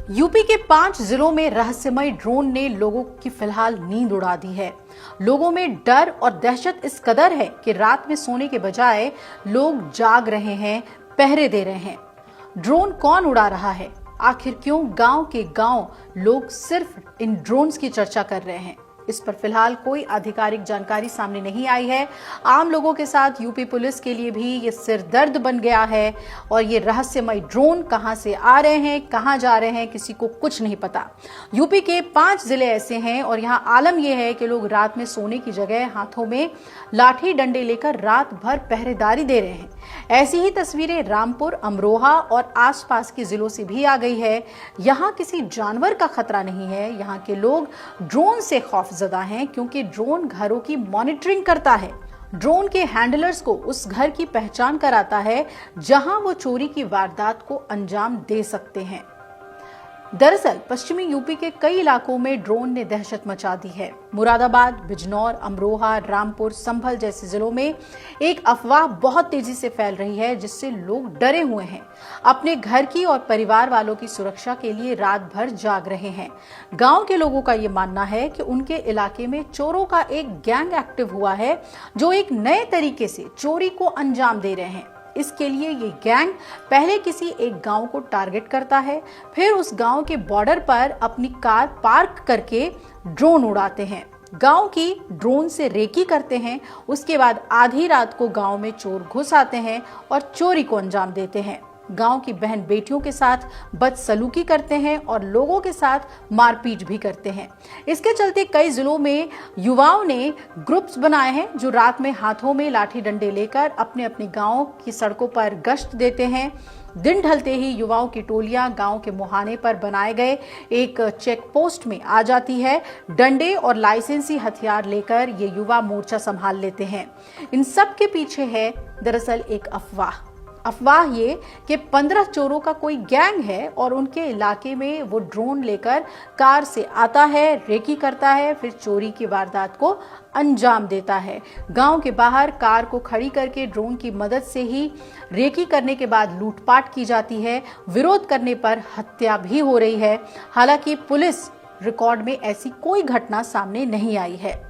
UP के 5 जिलों में रहस्यमय ड्रोन ने लोगों की फिलहाल नींद उड़ा दी है। लोगों में डर और दहशत इस कदर है कि रात में सोने के बजाय लोग जाग रहे हैं, पहरे दे रहे हैं। ड्रोन कौन उड़ा रहा है? आखिर क्यों गांव के गांव लोग सिर्फ इन ड्रोन्स की चर्चा कर रहे हैं? इस पर फिलहाल कोई आधिकारिक जानकारी सामने नहीं आई है। आम लोगों के साथ यूपी पुलिस के लिए भी ये सिरदर्द बन गया है और ये रहस्यमय ड्रोन कहां से आ रहे हैं, कहां जा रहे हैं, किसी को कुछ नहीं पता। यूपी के 5 जिले ऐसे हैं और यहाँ आलम यह है कि लोग रात में सोने की जगह हाथों में लाठी डंडे लेकर रात भर पहरेदारी दे रहे हैं। ऐसी ही तस्वीरें रामपुर, अमरोहा और आसपास के जिलों से भी आ गई है। यहाँ किसी जानवर का खतरा नहीं है, यहाँ के लोग ड्रोन से खौफजदा हैं क्योंकि ड्रोन घरों की मॉनिटरिंग करता है। ड्रोन के हैंडलर्स को उस घर की पहचान कराता है जहां वो चोरी की वारदात को अंजाम दे सकते हैं। दरअसल पश्चिमी यूपी के कई इलाकों में ड्रोन ने दहशत मचा दी है। मुरादाबाद, बिजनौर, अमरोहा, रामपुर, संभल जैसे जिलों में एक अफवाह बहुत तेजी से फैल रही है जिससे लोग डरे हुए हैं। अपने घर की और परिवार वालों की सुरक्षा के लिए रात भर जाग रहे हैं। गांव के लोगों का ये मानना है कि उनके इलाके में चोरों का एक गैंग एक्टिव हुआ है जो एक नए तरीके से चोरी को अंजाम दे रहे हैं। इसके लिए ये गैंग पहले किसी एक गांव को टारगेट करता है, फिर उस गांव के बॉर्डर पर अपनी कार पार्क करके ड्रोन उड़ाते हैं, गांव की ड्रोन से रेकी करते हैं। उसके बाद आधी रात को गांव में चोर घुस आते हैं और चोरी को अंजाम देते हैं। गांव की बहन बेटियों के साथ बदसलूकी करते हैं और लोगों के साथ मारपीट भी करते हैं। इसके चलते कई जिलों में युवाओं ने ग्रुप्स बनाए हैं जो रात में हाथों में लाठी डंडे लेकर अपने अपने गांव की सड़कों पर गश्त देते हैं। दिन ढलते ही युवाओं की टोलियां गांव के मुहाने पर बनाए गए एक चेक पोस्ट में आ जाती है। डंडे और लाइसेंसी हथियार लेकर ये युवा मोर्चा संभाल लेते हैं। इन सब के पीछे है दरअसल एक अफवाह ये कि 15 चोरों का कोई गैंग है और उनके इलाके में वो ड्रोन लेकर कार से आता है, रेकी करता है, फिर चोरी की वारदात को अंजाम देता है। गांव के बाहर कार को खड़ी करके ड्रोन की मदद से ही रेकी करने के बाद लूटपाट की जाती है। विरोध करने पर हत्या भी हो रही है। हालांकि पुलिस रिकॉर्ड में ऐसी कोई घटना सामने नहीं आई है।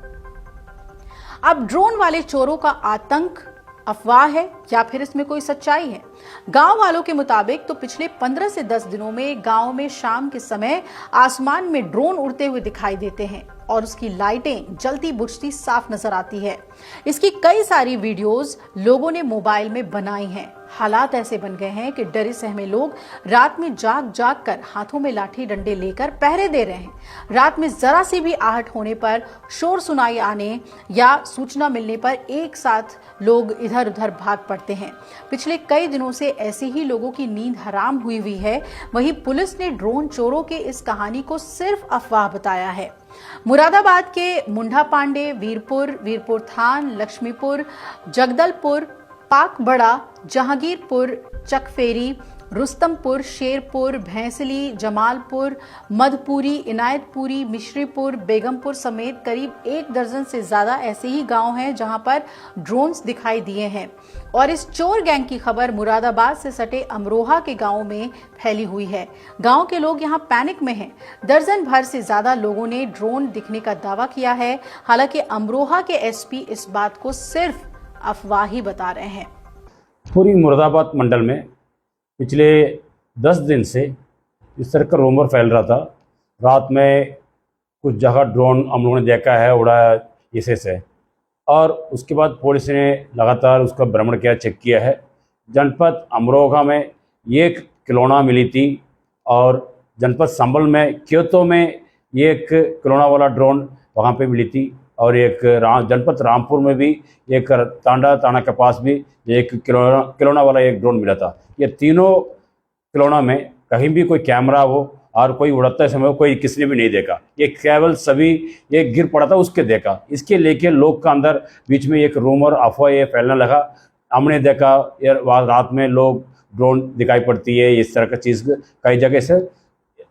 अब ड्रोन वाले चोरों का आतंक अफवाह है या फिर इसमें कोई सच्चाई है? गांव वालों के मुताबिक तो पिछले 15 से 10 दिनों में गांव में शाम के समय आसमान में ड्रोन उड़ते हुए दिखाई देते हैं और उसकी लाइटें जलती बुझती साफ नजर आती है। इसकी कई सारी वीडियोस लोगों ने मोबाइल में बनाई हैं। हालात ऐसे बन गए हैं कि डरे सहमे लोग रात में जाग जाग कर हाथों में लाठी डंडे लेकर पहरे दे रहे हैं। रात में जरा सी भी आहट होने पर, शोर सुनाई आने या सूचना मिलने पर एक साथ लोग इधर उधर भाग पड़ते हैं। पिछले कई दिनों से ऐसे ही लोगों की नींद हराम हुई है। वहीं पुलिस ने ड्रोन चोरों के इस कहानी को सिर्फ अफवाह बताया है। मुरादाबाद के मुंडा पांडे, वीरपुर थान, लक्ष्मीपुर, जगदलपुर, पाकबड़ा, जहांगीरपुर, चकफेरी, रुस्तमपुर, शेरपुर, भैंसली, जमालपुर, मधपुरी, इनायतपुरी, मिश्रीपुर, बेगमपुर समेत करीब 1 दर्जन से ज्यादा ऐसे ही गांव हैं जहां पर ड्रोन्स दिखाई दिए हैं। और इस चोर गैंग की खबर मुरादाबाद से सटे अमरोहा के गांव में फैली हुई है। गांव के लोग यहां पैनिक में हैं। दर्जन भर से ज्यादा लोगों ने ड्रोन दिखने का दावा किया है। हालांकि अमरोहा के एसपी इस बात को सिर्फ अफवाह ही बता रहे हैं। पूरी मुरादाबाद मंडल में पिछले 10 दिन से इस तरह का रूमर फैल रहा था। रात में कुछ जगह ड्रोन हम लोगों ने देखा है उड़ा इसे से, और उसके बाद पुलिस ने लगातार उसका भ्रमण किया, चेक किया है। जनपद अमरोहा में एक खिलौना मिली थी और जनपद संभल में क्योतो में एक खिलौना वाला ड्रोन वहाँ पे मिली थी और एक जनपद रामपुर में भी एक तांडा के पास भी एक खिलौना वाला एक ड्रोन मिला था। ये तीनों खिलौना में कहीं भी कोई कैमरा हो और कोई उड़ते समय कोई किसी ने भी नहीं देखा। ये केवल सभी ये गिर पड़ा था उसके देखा। इसके लेके लोग का अंदर बीच में एक रूमर अफवाह ये फैलने लगा। हमने देखा यार रात में लोग ड्रोन दिखाई पड़ती है, इस तरह का चीज़ कई जगह से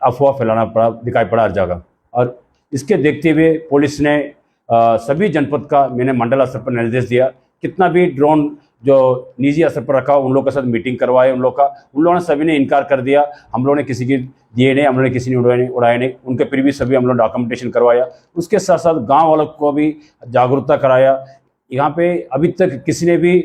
अफवाह फैलाना पड़ा, दिखाई पड़ा हर जगह। और इसके देखते हुए पुलिस ने सभी जनपद का मैंने मंडल स्तर पर निर्देश दिया कितना भी ड्रोन जो निजी असर पर रखा उन लोगों के साथ मीटिंग करवाए, उन लोगों ने सभी ने इनकार कर दिया। हम लोगों ने किसी की दिए नहीं, हम लोगों ने किसी ने उड़ाए नहीं, उनके फिर भी सभी हम लोग डॉक्यूमेंटेशन करवाया। उसके साथ साथ गांव वालों को भी जागरूकता कराया। यहाँ पे अभी तक किसी ने भी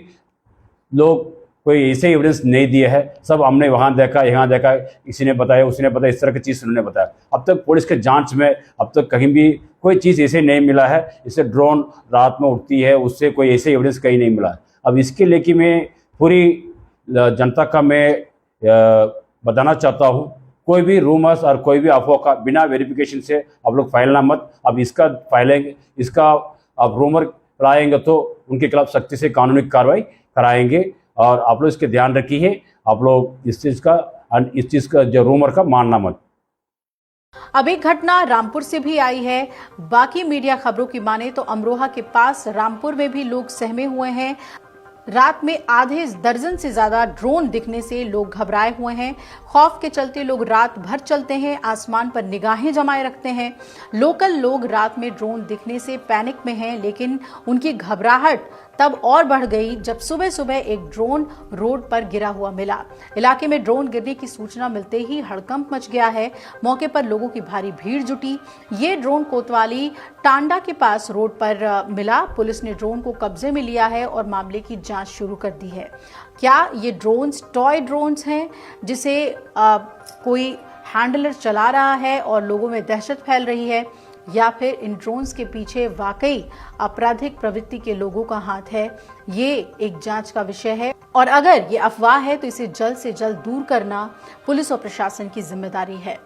लोग कोई ऐसे एविडेंस नहीं दिए है, सब हमने वहाँ देखा, यहाँ देखा, किसी ने बताया, उसी ने बताया, इस तरह की चीज़ उन्होंने बताया। अब तक पुलिस के जांच में अब तक कहीं भी कोई चीज़ ऐसे नहीं मिला है। इससे ड्रोन रात में उड़ती है, उससे कोई ऐसे एविडेंस कहीं नहीं मिला है। अब इसके लेके मैं पूरी जनता का मैं बताना चाहता हूँ, कोई भी रूमर्स और कोई भी अफवाह का बिना वेरिफिकेशन से आप लोग फैलना मत। अब इसका फैलेंगे, इसका अब रूमर फैलाएंगे तो उनके खिलाफ सख्ती से कानूनी कार्रवाई कराएंगे। और आप लोग इसके ध्यान रखिए, आप लोग इस चीज़ का जो रूमर का मानना मत। अब एक घटना रामपुर से भी आई है। बाकी मीडिया खबरों की माने तो अमरोहा के पास रामपुर में भी लोग सहमे हुए हैं। रात में आधे दर्जन से ज्यादा ड्रोन दिखने से लोग घबराए हुए हैं। खौफ के चलते लोग रात भर चलते हैं, आसमान पर निगाहें जमाए रखते हैं। लोकल लोग रात में ड्रोन दिखने से पैनिक में हैं, लेकिन उनकी घबराहट तब और बढ़ गई जब सुबह सुबह एक ड्रोन रोड पर गिरा हुआ मिला। इलाके में ड्रोन गिरने की सूचना मिलते ही हड़कंप मच गया है। मौके पर लोगों की भारी भीड़ जुटी। ये ड्रोन कोतवाली टांडा के पास रोड पर मिला। पुलिस ने ड्रोन को कब्जे में लिया है और मामले की जांच शुरू कर दी है। क्या ये ड्रोन्स टॉय ड्रोन्स हैं जिसे कोई हैंडलर चला रहा है और लोगों में दहशत फैल रही है, या फिर इन ड्रोन्स के पीछे वाकई आपराधिक प्रवृत्ति के लोगों का हाथ है? ये एक जांच का विषय है और अगर ये अफवाह है तो इसे जल्द से जल्द दूर करना पुलिस और प्रशासन की जिम्मेदारी है।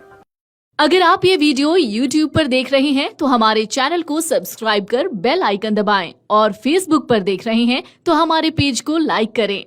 अगर आप ये वीडियो YouTube पर देख रहे हैं तो हमारे चैनल को सब्सक्राइब कर बेल आइकन दबाएं और Facebook पर देख रहे हैं तो हमारे पेज को लाइक करें।